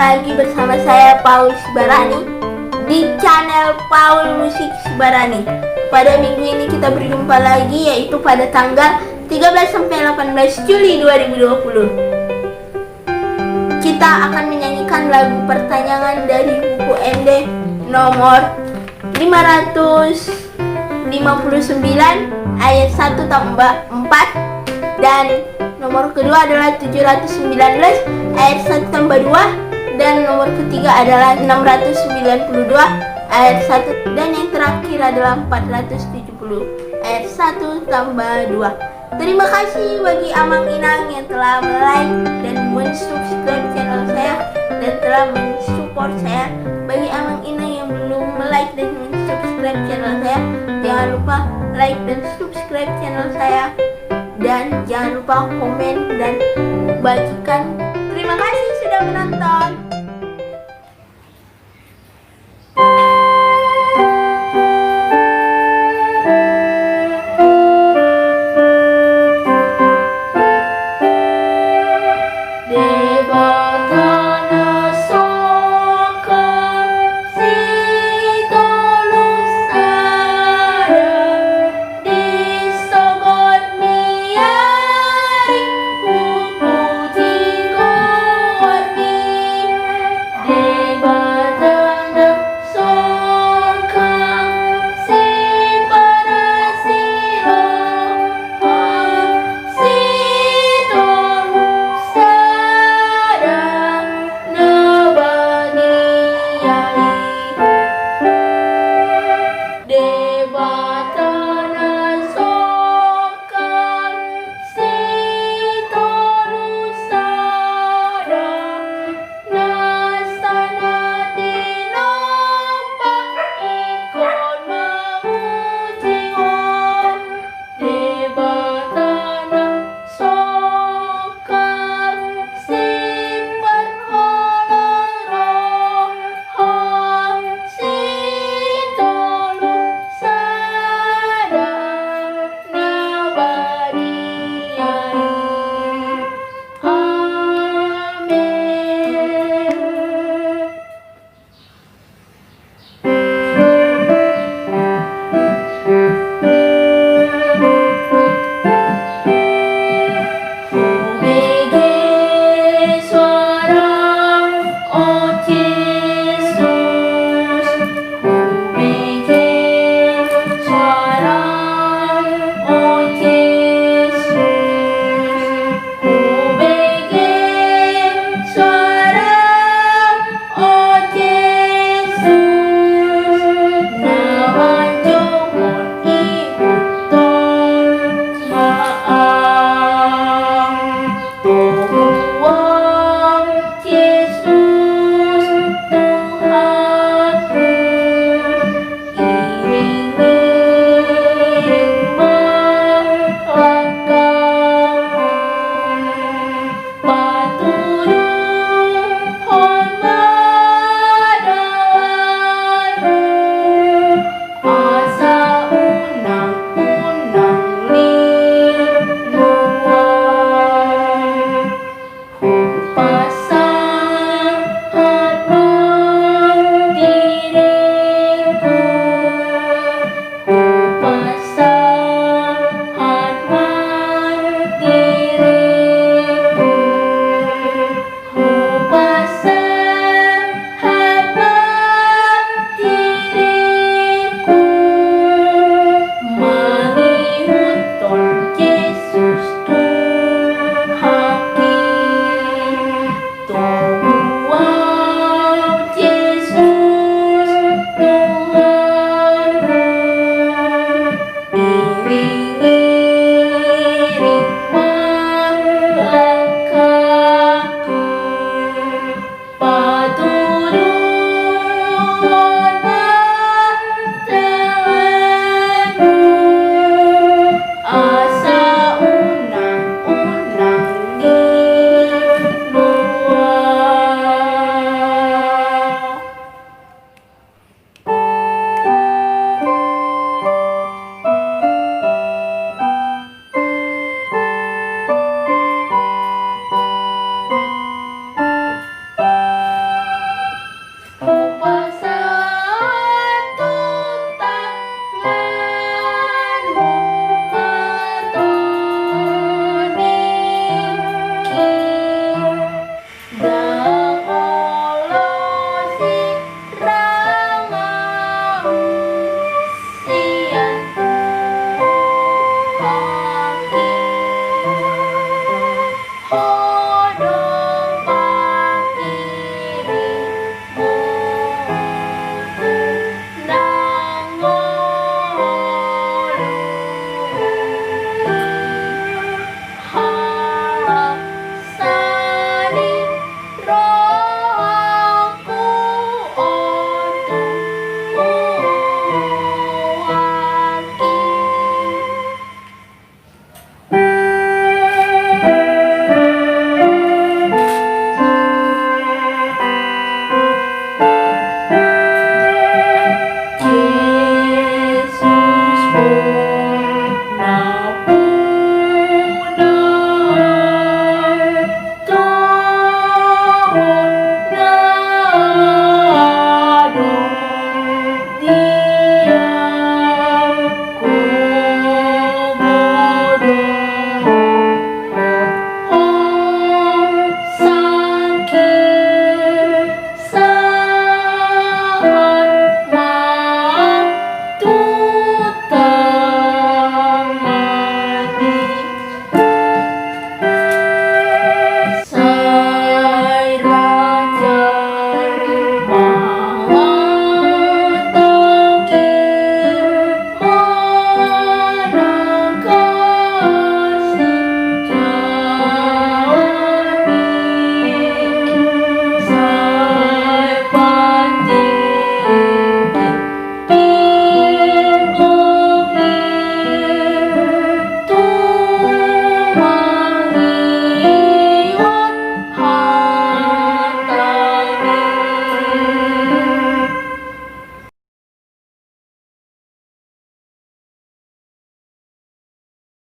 lagi bersama saya Paul Sibarani di channel Paul Musik Sibarani. Pada minggu ini kita berjumpa lagi, yaitu pada tanggal 13-18 Juli 2020. Kita akan menyanyikan lagu pertanyaan dari buku ND nomor 559 ayat 1 tambah 4, dan nomor kedua adalah 719 ayat 1 tambah 2, dan nomor ketiga adalah 692 ayat 1, dan yang terakhir adalah 470 ayat 1 tambah 2. Terima kasih bagi Amang Inang yang telah like dan subscribe channel saya dan telah mensupport saya. Bagi Amang Inang yang belum like dan subscribe channel saya, jangan lupa like dan subscribe channel saya, dan jangan lupa komen dan bagikan. Terima kasih sudah menonton.